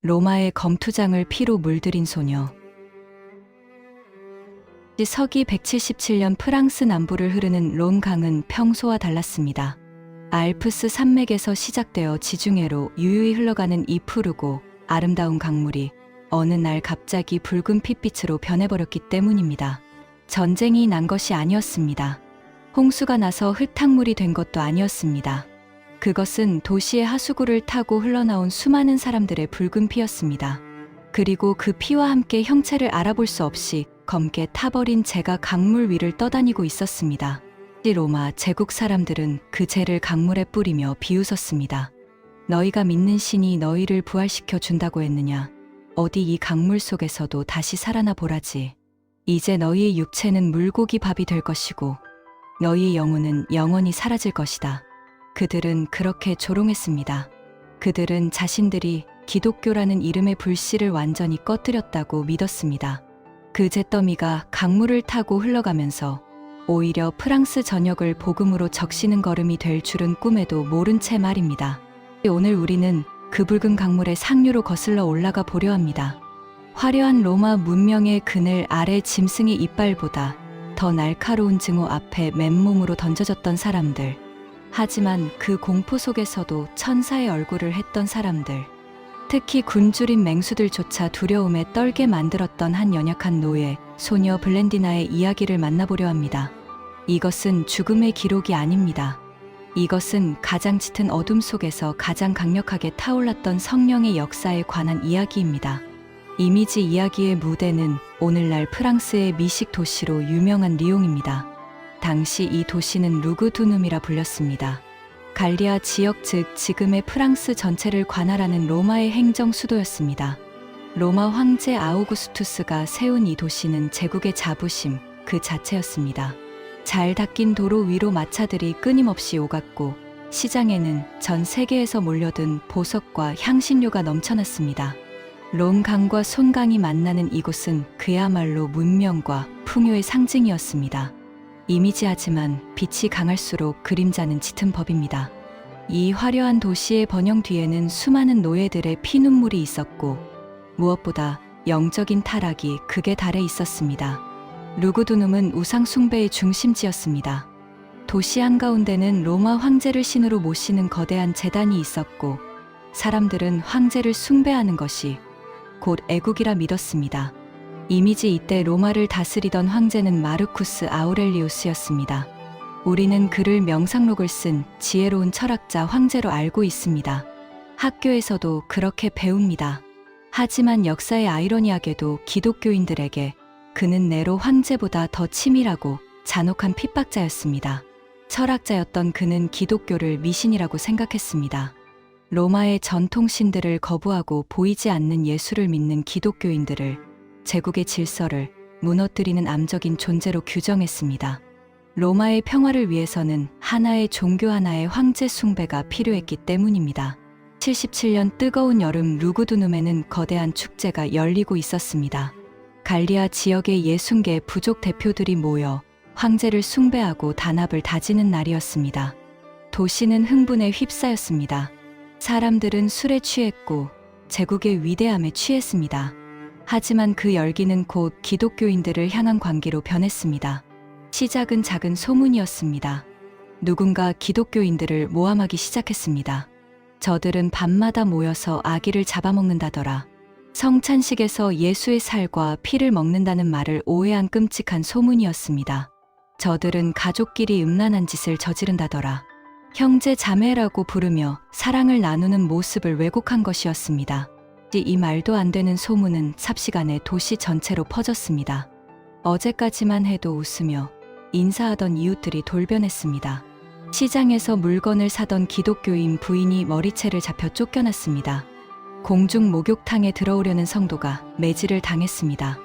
로마의 검투장을 피로 물들인 소녀. 서기 177년 프랑스 남부를 흐르는 론 강은 평소와 달랐습니다. 알프스 산맥에서 시작되어 지중해로 유유히 흘러가는 이 푸르고 아름다운 강물이 어느 날 갑자기 붉은 핏빛으로 변해버렸기 때문입니다. 전쟁이 난 것이 아니었습니다. 홍수가 나서 흙탕물이 된 것도 아니었습니다. 그것은 도시의 하수구를 타고 흘러나온 수많은 사람들의 붉은 피였습니다. 그리고 그 피와 함께 형체를 알아볼 수 없이 검게 타버린 재가 강물 위를 떠다니고 있었습니다. 로마 제국 사람들은 그 재를 강물에 뿌리며 비웃었습니다. 너희가 믿는 신이 너희를 부활시켜 준다고 했느냐? 어디 이 강물 속에서도 다시 살아나 보라지. 이제 너희의 육체는 물고기 밥이 될 것이고 너희의 영혼은 영원히 사라질 것이다. 그들은 그렇게 조롱했습니다. 그들은 자신들이 기독교라는 이름의 불씨를 완전히 꺼뜨렸다고 믿었습니다. 그 잿더미가 강물을 타고 흘러가면서 오히려 프랑스 전역을 복음으로 적시는 걸음이 될 줄은 꿈에도 모른 채 말입니다. 오늘 우리는 그 붉은 강물의 상류로 거슬러 올라가 보려 합니다. 화려한 로마 문명의 그늘 아래 짐승의 이빨보다 더 날카로운 증오 앞에 맨몸으로 던져졌던 사람들. 하지만 그 공포 속에서도 천사의 얼굴을 했던 사람들. 특히 굶주린 맹수들조차 두려움에 떨게 만들었던 한 연약한 노예, 소녀 블렌디나의 이야기를 만나보려 합니다. 이것은 죽음의 기록이 아닙니다. 이것은 가장 짙은 어둠 속에서 가장 강력하게 타올랐던 성령의 역사에 관한 이야기입니다. 이미지 이야기의 무대는 오늘날 프랑스의 미식 도시로 유명한 리옹입니다. 당시 이 도시는 루그두눔이라 불렸습니다. 갈리아 지역 즉 지금의 프랑스 전체를 관할하는 로마의 행정 수도였습니다. 로마 황제 아우구스투스가 세운 이 도시는 제국의 자부심 그 자체였습니다. 잘 닦인 도로 위로 마차들이 끊임없이 오갔고 시장에는 전 세계에서 몰려든 보석과 향신료가 넘쳐났습니다. 롬강과 손강이 만나는 이곳은 그야말로 문명과 풍요의 상징이었습니다. 이미지하지만 빛이 강할수록 그림자는 짙은 법입니다. 이 화려한 도시의 번영 뒤에는 수많은 노예들의 피눈물이 있었고 무엇보다 영적인 타락이 극에 달해 있었습니다. 루그두눔은 우상 숭배의 중심지였습니다. 도시 한가운데는 로마 황제를 신으로 모시는 거대한 제단이 있었고 사람들은 황제를 숭배하는 것이 곧 애국이라 믿었습니다. 이미지 이때 로마를 다스리던 황제는 마르쿠스 아우렐리우스였습니다. 우리는 그를 명상록을 쓴 지혜로운 철학자 황제로 알고 있습니다. 학교에서도 그렇게 배웁니다. 하지만 역사의 아이러니하게도 기독교인들에게 그는 네로 황제보다 더 치밀하고 잔혹한 핍박자였습니다. 철학자였던 그는 기독교를 미신이라고 생각했습니다. 로마의 전통신들을 거부하고 보이지 않는 예수를 믿는 기독교인들을 제국의 질서를 무너뜨리는 암적인 존재로 규정했습니다. 로마의 평화를 위해서는 하나의 종교 하나의 황제 숭배가 필요했기 때문입니다. 77년 뜨거운 여름 루그두눔에는 거대한 축제가 열리고 있었습니다. 갈리아 지역의 60개 부족 대표들이 모여 황제를 숭배하고 단합을 다지는 날이었습니다. 도시는 흥분에 휩싸였습니다. 사람들은 술에 취했고 제국의 위대함에 취했습니다. 하지만 그 열기는 곧 기독교인들을 향한 관계로 변했습니다. 시작은 작은 소문이었습니다. 누군가 기독교인들을 모함하기 시작했습니다. 저들은 밤마다 모여서 아기를 잡아먹는다더라. 성찬식에서 예수의 살과 피를 먹는다는 말을 오해한 끔찍한 소문이었습니다. 저들은 가족끼리 음란한 짓을 저지른다더라. 형제 자매라고 부르며 사랑을 나누는 모습을 왜곡한 것이었습니다. 이 말도 안 되는 소문은 삽시간에 도시 전체로 퍼졌습니다. 어제까지만 해도 웃으며 인사하던 이웃들이 돌변했습니다. 시장에서 물건을 사던 기독교인 부인이 머리채를 잡혀 쫓겨났습니다. 공중 목욕탕에 들어오려는 성도가 매질을 당했습니다.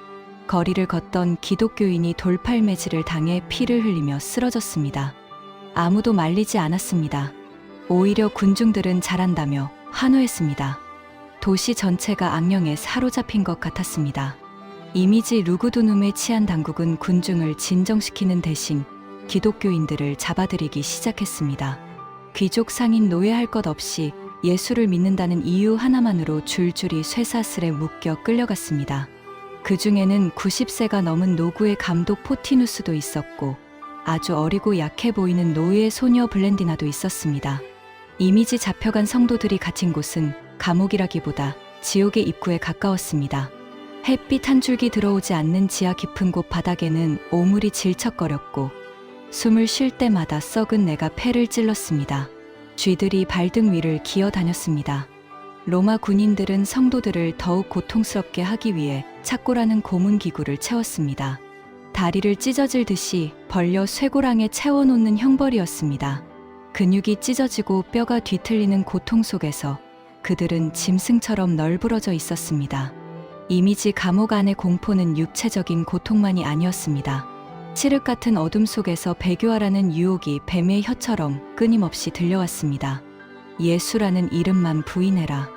거리를 걷던 기독교인이 돌팔매질을 당해 피를 흘리며 쓰러졌습니다. 아무도 말리지 않았습니다. 오히려 군중들은 잘한다며 환호했습니다. 도시 전체가 악령에 사로잡힌 것 같았습니다. 이미지 루그두눔에 취한 당국은 군중을 진정시키는 대신 기독교인들을 잡아들이기 시작했습니다. 귀족 상인 노예할 것 없이 예수를 믿는다는 이유 하나만으로 줄줄이 쇠사슬에 묶여 끌려갔습니다. 그 중에는 90세가 넘은 노구의 감독 포티누스도 있었고 아주 어리고 약해 보이는 노예 소녀 블렌디나도 있었습니다. 이미지 잡혀간 성도들이 갇힌 곳은 감옥이라기보다 지옥의 입구에 가까웠습니다. 햇빛 한 줄기 들어오지 않는 지하 깊은 곳 바닥에는 오물이 질척거렸고 숨을 쉴 때마다 썩은 내가 폐를 찔렀습니다. 쥐들이 발등 위를 기어 다녔습니다. 로마 군인들은 성도들을 더욱 고통스럽게 하기 위해 착고라는 고문 기구를 채웠습니다. 다리를 찢어질듯이 벌려 쇠고랑에 채워놓는 형벌이었습니다. 근육이 찢어지고 뼈가 뒤틀리는 고통 속에서 그들은 짐승처럼 널브러져 있었습니다. 이미지 감옥 안의 공포는 육체적인 고통만이 아니었습니다. 칠흑 같은 어둠 속에서 배교하라는 유혹이 뱀의 혀처럼 끊임없이 들려왔습니다. 예수라는 이름만 부인해라.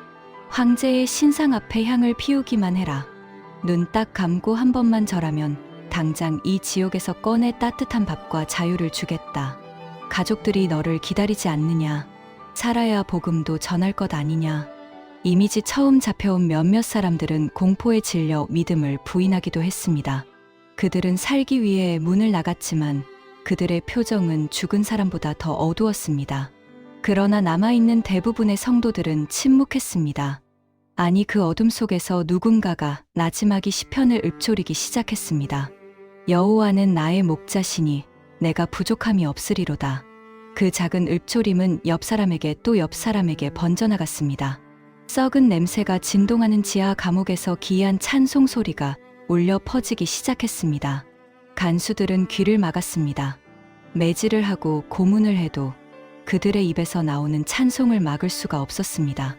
황제의 신상 앞에 향을 피우기만 해라. 눈 딱 감고 한 번만 절하면 당장 이 지옥에서 꺼내 따뜻한 밥과 자유를 주겠다. 가족들이 너를 기다리지 않느냐. 살아야 복음도 전할 것 아니냐. 이미지 처음 잡혀온 몇몇 사람들은 공포에 질려 믿음을 부인하기도 했습니다. 그들은 살기 위해 문을 나갔지만 그들의 표정은 죽은 사람보다 더 어두웠습니다. 그러나 남아있는 대부분의 성도들은 침묵했습니다. 아니, 그 어둠 속에서 누군가가 나지막이 시편을 읊조리기 시작했습니다. 여호와는 나의 목자시니 내가 부족함이 없으리로다. 그 작은 읊조림은 옆 사람에게 또 옆 사람에게 번져나갔습니다. 썩은 냄새가 진동하는 지하 감옥에서 기이한 찬송 소리가 울려 퍼지기 시작했습니다. 간수들은 귀를 막았습니다. 매질을 하고 고문을 해도 그들의 입에서 나오는 찬송을 막을 수가 없었습니다.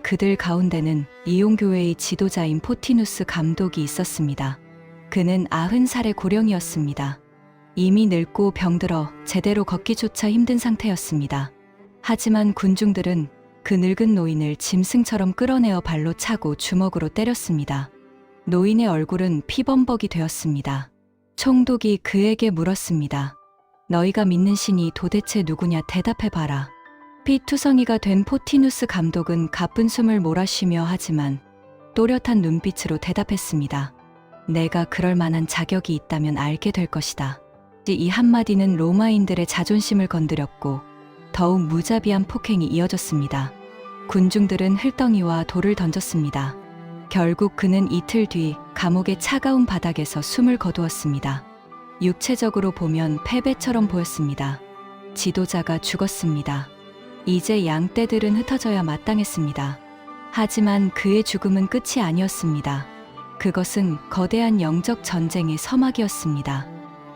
그들 가운데는 이용교회의 지도자인 포티누스 감독이 있었습니다. 그는 90살의 고령이었습니다. 이미 늙고 병들어 제대로 걷기조차 힘든 상태였습니다. 하지만 군중들은 그 늙은 노인을 짐승처럼 끌어내어 발로 차고 주먹으로 때렸습니다. 노인의 얼굴은 피범벅이 되었습니다. 총독이 그에게 물었습니다. 너희가 믿는 신이 도대체 누구냐 대답해봐라. 피투성이가 된 포티누스 감독은 가쁜 숨을 몰아쉬며 하지만 또렷한 눈빛으로 대답했습니다. 내가 그럴 만한 자격이 있다면 알게 될 것이다. 이 한마디는 로마인들의 자존심을 건드렸고 더욱 무자비한 폭행이 이어졌습니다. 군중들은 흘덩이와 돌을 던졌습니다. 결국 그는 이틀 뒤 감옥의 차가운 바닥에서 숨을 거두었습니다. 육체적으로 보면 패배처럼 보였습니다. 지도자가 죽었습니다. 이제 양떼들은 흩어져야 마땅했습니다. 하지만 그의 죽음은 끝이 아니었습니다. 그것은 거대한 영적 전쟁의 서막이었습니다.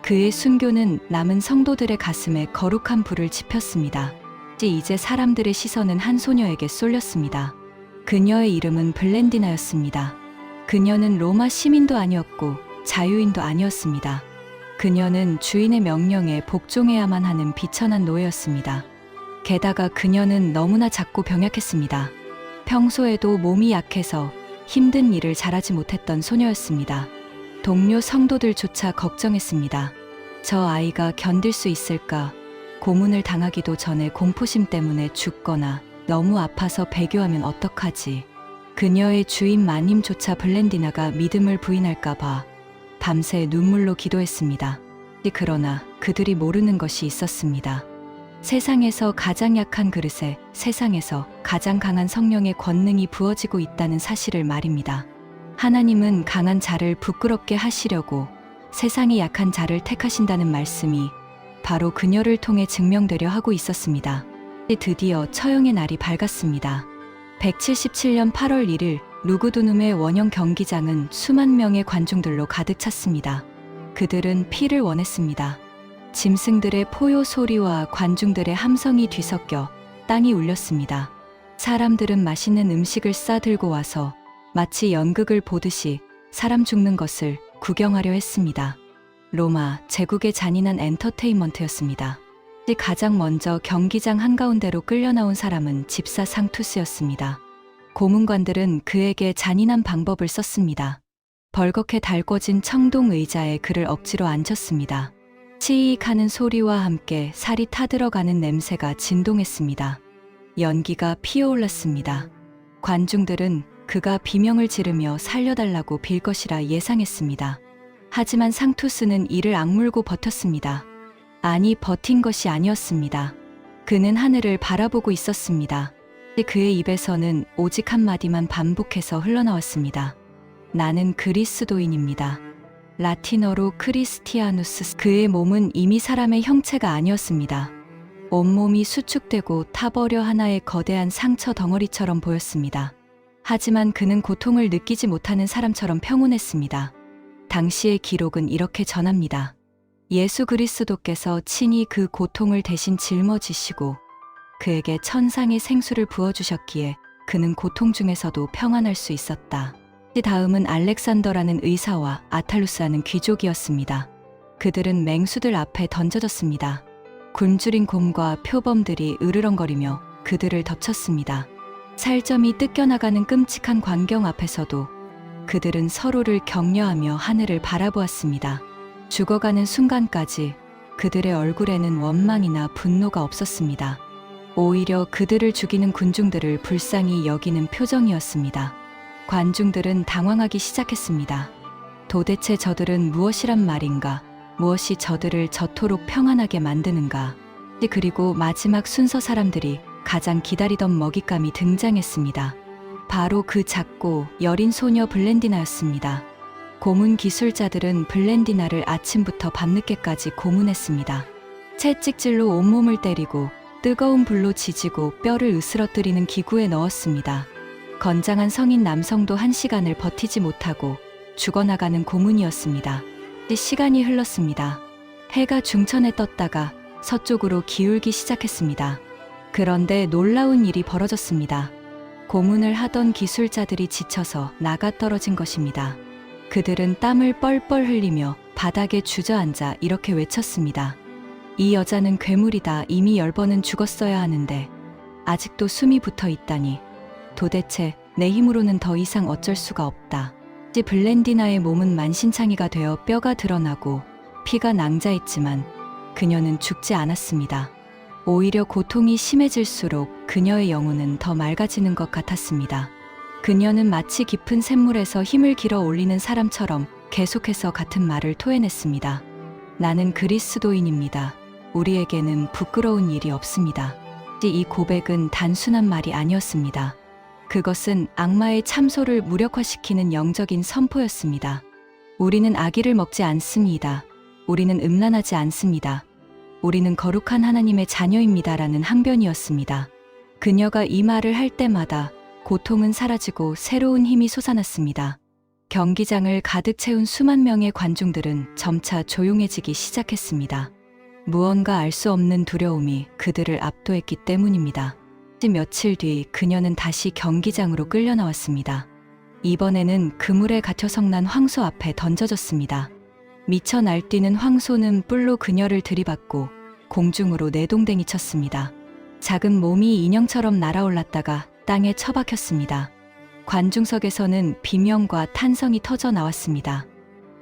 그의 순교는 남은 성도들의 가슴에 거룩한 불을 지폈습니다. 이제 사람들의 시선은 한 소녀에게 쏠렸습니다. 그녀의 이름은 블렌디나였습니다. 그녀는 로마 시민도 아니었고 자유인도 아니었습니다. 그녀는 주인의 명령에 복종해야만 하는 비천한 노예였습니다. 게다가 그녀는 너무나 작고 병약했습니다. 평소에도 몸이 약해서 힘든 일을 잘하지 못했던 소녀였습니다. 동료 성도들조차 걱정했습니다. 저 아이가 견딜 수 있을까? 고문을 당하기도 전에 공포심 때문에 죽거나 너무 아파서 배교하면 어떡하지? 그녀의 주인 마님조차 블렌디나가 믿음을 부인할까봐 밤새 눈물로 기도했습니다. 그러나 그들이 모르는 것이 있었습니다. 세상에서 가장 약한 그릇에 세상에서 가장 강한 성령의 권능이 부어지고 있다는 사실을 말입니다. 하나님은 강한 자를 부끄럽게 하시려고 세상이 약한 자를 택하신다는 말씀이 바로 그녀를 통해 증명되려 하고 있었습니다. 드디어 처형의 날이 밝았습니다. 177년 8월 1일 루구두눔의 원형 경기장은 수만 명의 관중들로 가득 찼습니다. 그들은 피를 원했습니다. 짐승들의 포효 소리와 관중들의 함성이 뒤섞여 땅이 울렸습니다. 사람들은 맛있는 음식을 싸들고 와서 마치 연극을 보듯이 사람 죽는 것을 구경하려 했습니다. 로마 제국의 잔인한 엔터테인먼트였습니다. 가장 먼저 경기장 한가운데로 끌려 나온 사람은 집사 상투스였습니다. 고문관들은 그에게 잔인한 방법을 썼습니다. 벌겋게 달궈진 청동 의자에 그를 억지로 앉혔습니다. 치익 하는 소리와 함께 살이 타들어가는 냄새가 진동했습니다. 연기가 피어올랐습니다. 관중들은 그가 비명을 지르며 살려달라고 빌 것이라 예상했습니다. 하지만 상투스는 이를 악물고 버텼습니다. 아니, 버틴 것이 아니었습니다. 그는 하늘을 바라보고 있었습니다. 그의 입에서는 오직 한마디만 반복해서 흘러나왔습니다. 나는 그리스도인입니다. 라틴어로 크리스티아누스. 그의 몸은 이미 사람의 형체가 아니었습니다. 온몸이 수축되고 타버려 하나의 거대한 상처 덩어리처럼 보였습니다. 하지만 그는 고통을 느끼지 못하는 사람처럼 평온했습니다. 당시의 기록은 이렇게 전합니다. 예수 그리스도께서 친히 그 고통을 대신 짊어지시고 그에게 천상의 생수를 부어주셨기에 그는 고통 중에서도 평안할 수 있었다. 다음은 알렉산더라는 의사와 아탈루스라는 귀족이었습니다. 그들은 맹수들 앞에 던져졌습니다. 굶주린 곰과 표범들이 으르렁거리며 그들을 덮쳤습니다. 살점이 뜯겨나가는 끔찍한 광경 앞에서도 그들은 서로를 격려하며 하늘을 바라보았습니다. 죽어가는 순간까지 그들의 얼굴에는 원망이나 분노가 없었습니다. 오히려 그들을 죽이는 군중들을 불쌍히 여기는 표정이었습니다. 관중들은 당황하기 시작했습니다. 도대체 저들은 무엇이란 말인가? 무엇이 저들을 저토록 평안하게 만드는가? 그리고 마지막 순서 사람들이 가장 기다리던 먹잇감이 등장했습니다. 바로 그 작고 여린 소녀 블렌디나였습니다. 고문 기술자들은 블렌디나를 아침부터 밤늦게까지 고문했습니다. 채찍질로 온몸을 때리고 뜨거운 불로 지지고 뼈를 으스러뜨리는 기구에 넣었습니다. 건장한 성인 남성도 1시간을 버티지 못하고 죽어나가는 고문이었습니다. 시간이 흘렀습니다. 해가 중천에 떴다가 서쪽으로 기울기 시작했습니다. 그런데 놀라운 일이 벌어졌습니다. 고문을 하던 기술자들이 지쳐서 나가 떨어진 것입니다. 그들은 땀을 뻘뻘 흘리며 바닥에 주저앉아 이렇게 외쳤습니다. 이 여자는 괴물이다. 이미 10번은 죽었어야 하는데 아직도 숨이 붙어 있다니. 도대체 내 힘으로는 더 이상 어쩔 수가 없다. 블렌디나의 몸은 만신창이가 되어 뼈가 드러나고 피가 낭자했지만 그녀는 죽지 않았습니다. 오히려 고통이 심해질수록 그녀의 영혼은 더 맑아지는 것 같았습니다. 그녀는 마치 깊은 샘물에서 힘을 길어 올리는 사람처럼 계속해서 같은 말을 토해냈습니다. 나는 그리스도인입니다. 우리에게는 부끄러운 일이 없습니다. 이 고백은 단순한 말이 아니었습니다. 그것은 악마의 참소를 무력화시키는 영적인 선포였습니다. 우리는 아기를 먹지 않습니다. 우리는 음란하지 않습니다. 우리는 거룩한 하나님의 자녀입니다라는 항변이었습니다. 그녀가 이 말을 할 때마다 고통은 사라지고 새로운 힘이 솟아났습니다. 경기장을 가득 채운 수만 명의 관중들은 점차 조용해지기 시작했습니다. 무언가 알 수 없는 두려움이 그들을 압도했기 때문입니다. 며칠 뒤 그녀는 다시 경기장으로 끌려 나왔습니다. 이번에는 그물에 갇혀 성난 황소 앞에 던져졌습니다. 미쳐 날뛰는 황소는 뿔로 그녀를 들이받고 공중으로 내동댕이 쳤습니다. 작은 몸이 인형처럼 날아올랐다가 땅에 처박혔습니다. 관중석에서는 비명과 탄성이 터져 나왔습니다.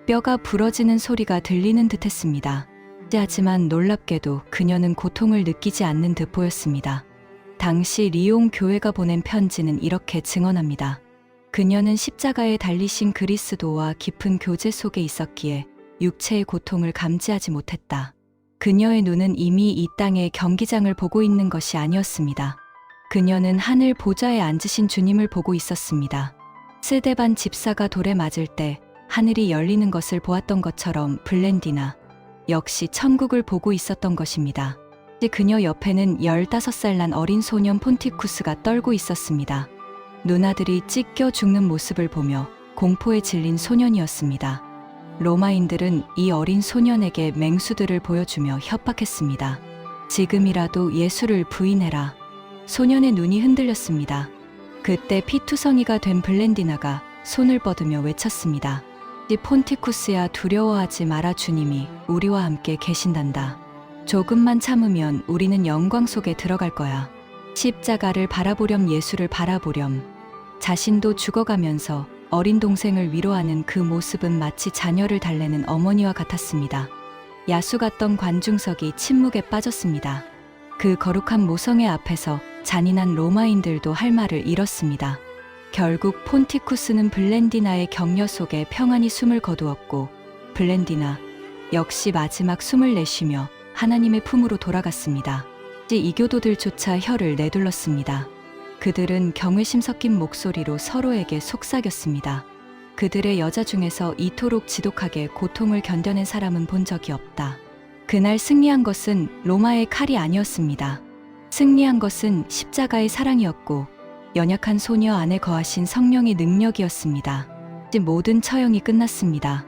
뼈가 부러지는 소리가 들리는 듯했습니다. 하지만 놀랍게도 그녀는 고통을 느끼지 않는 듯 보였습니다. 당시 리옹 교회가 보낸 편지는 이렇게 증언합니다. 그녀는 십자가에 달리신 그리스도와 깊은 교제 속에 있었기에 육체의 고통을 감지하지 못했다. 그녀의 눈은 이미 이 땅의 경기장을 보고 있는 것이 아니었습니다. 그녀는 하늘 보좌에 앉으신 주님을 보고 있었습니다. 스데반 집사가 돌에 맞을 때 하늘이 열리는 것을 보았던 것처럼 블렌디나 역시 천국을 보고 있었던 것입니다. 그녀 옆에는 15살 난 어린 소년 폰티쿠스가 떨고 있었습니다. 누나들이 찢겨 죽는 모습을 보며 공포에 질린 소년이었습니다. 로마인들은 이 어린 소년에게 맹수들을 보여주며 협박했습니다. 지금이라도 예수를 부인해라. 소년의 눈이 흔들렸습니다. 그때 피투성이가 된 블렌디나가 손을 뻗으며 외쳤습니다. 폰티쿠스야, 두려워하지 마라. 주님이 우리와 함께 계신단다. 조금만 참으면 우리는 영광 속에 들어갈 거야. 십자가를 바라보렴, 예수를 바라보렴. 자신도 죽어가면서 어린 동생을 위로하는 그 모습은 마치 자녀를 달래는 어머니와 같았습니다. 야수 같던 관중석이 침묵에 빠졌습니다. 그 거룩한 모성애 앞에서 잔인한 로마인들도 할 말을 잃었습니다. 결국 폰티쿠스는 블렌디나의 격려 속에 평안히 숨을 거두었고 블렌디나 역시 마지막 숨을 내쉬며 하나님의 품으로 돌아갔습니다. 이교도들조차 혀를 내둘렀습니다. 그들은 경외심 섞인 목소리로 서로에게 속삭였습니다. 그들의 여자 중에서 이토록 지독하게 고통을 견뎌낸 사람은 본 적이 없다. 그날 승리한 것은 로마의 칼이 아니었습니다. 승리한 것은 십자가의 사랑이었고 연약한 소녀 안에 거하신 성령의 능력이었습니다. 모든 처형이 끝났습니다.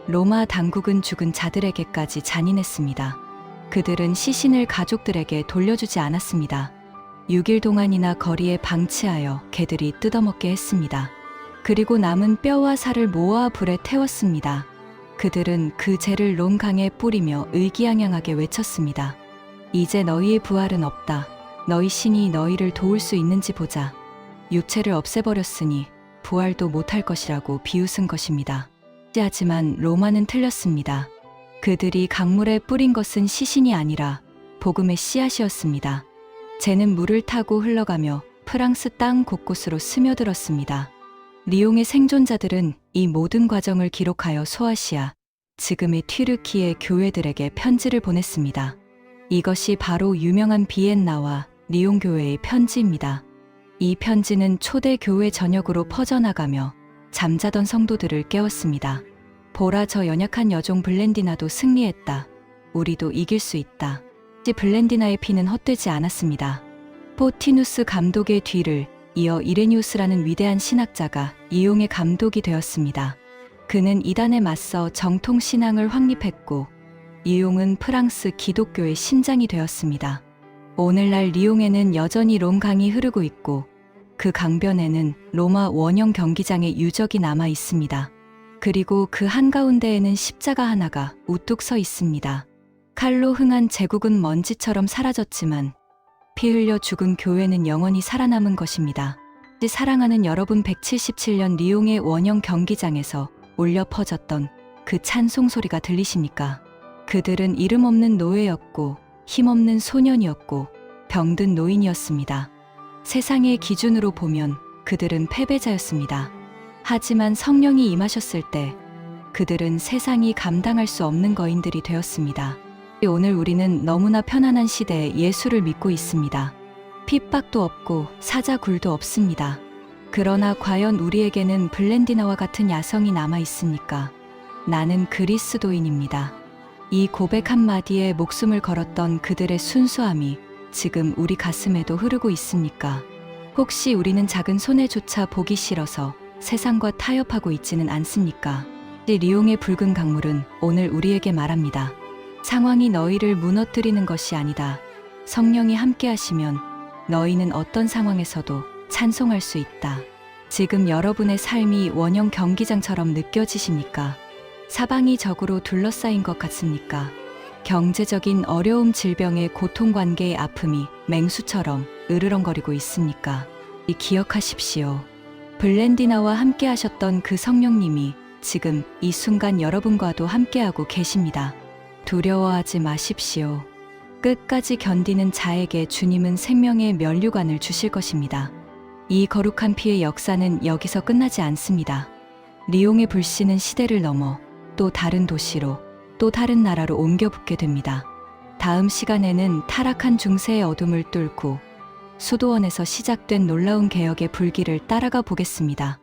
로마 당국은 죽은 자들에게까지 잔인했습니다. 그들은 시신을 가족들에게 돌려주지 않았습니다. 6일 동안이나 거리에 방치하여 개들이 뜯어먹게 했습니다. 그리고 남은 뼈와 살을 모아 불에 태웠습니다. 그들은 그 죄를 론강에 뿌리며 의기양양하게 외쳤습니다. 이제 너희의 부활은 없다. 너희 신이 너희를 도울 수 있는지 보자. 육체를 없애버렸으니 부활도 못할 것이라고 비웃은 것입니다. 하지만 로마는 틀렸습니다. 그들이 강물에 뿌린 것은 시신이 아니라 복음의 씨앗이었습니다. 죄는 물을 타고 흘러가며 프랑스 땅 곳곳으로 스며들었습니다. 리옹의 생존자들은 이 모든 과정을 기록하여 소아시아, 지금의 튀르키예 교회들에게 편지를 보냈습니다. 이것이 바로 유명한 비엔나와 리옹 교회의 편지입니다. 이 편지는 초대 교회 전역으로 퍼져나가며 잠자던 성도들을 깨웠습니다. 보라, 저 연약한 여종 블렌디나도 승리했다. 우리도 이길 수 있다. 블렌디나의 피는 헛되지 않았습니다. 포티누스 감독의 뒤를 이어 이레니우스라는 위대한 신학자가 이용의 감독이 되었습니다. 그는 이단에 맞서 정통 신앙을 확립했고 이용은 프랑스 기독교의 심장이 되었습니다. 오늘날 리옹에는 여전히 론강이 흐르고 있고 그 강변에는 로마 원형 경기장의 유적이 남아 있습니다. 그리고 그 한가운데에는 십자가 하나가 우뚝 서 있습니다. 칼로 흥한 제국은 먼지처럼 사라졌지만 피 흘려 죽은 교회는 영원히 살아남은 것입니다. 사랑하는 여러분, 177년 리옹의 원형 경기장에서 울려 퍼졌던 그 찬송 소리가 들리십니까? 그들은 이름 없는 노예였고 힘없는 소년이었고 병든 노인이었습니다. 세상의 기준으로 보면 그들은 패배자였습니다. 하지만 성령이 임하셨을 때 그들은 세상이 감당할 수 없는 거인들이 되었습니다. 오늘 우리는 너무나 편안한 시대에 예수를 믿고 있습니다. 핍박도 없고 사자굴도 없습니다. 그러나 과연 우리에게는 블렌디나와 같은 야성이 남아 있습니까? 나는 그리스도인입니다. 이 고백 한마디에 목숨을 걸었던 그들의 순수함이 지금 우리 가슴에도 흐르고 있습니까? 혹시 우리는 작은 손해조차 보기 싫어서 세상과 타협하고 있지는 않습니까? 리옹의 붉은 강물은 오늘 우리에게 말합니다. 상황이 너희를 무너뜨리는 것이 아니다. 성령이 함께 하시면 너희는 어떤 상황에서도 찬송할 수 있다. 지금 여러분의 삶이 원형 경기장처럼 느껴지십니까? 사방이 적으로 둘러싸인 것 같습니까? 경제적인 어려움, 질병의 고통, 관계의 아픔이 맹수처럼 으르렁거리고 있습니까? 기억하십시오. 블렌디나와 함께 하셨던 그 성령님이 지금 이 순간 여러분과도 함께하고 계십니다. 두려워하지 마십시오. 끝까지 견디는 자에게 주님은 생명의 면류관을 주실 것입니다. 이 거룩한 피의 역사는 여기서 끝나지 않습니다. 리옹의 불씨는 시대를 넘어 또 다른 도시로, 또 다른 나라로 옮겨 붙게 됩니다. 다음 시간에는 타락한 중세의 어둠을 뚫고 수도원에서 시작된 놀라운 개혁의 불길을 따라가 보겠습니다.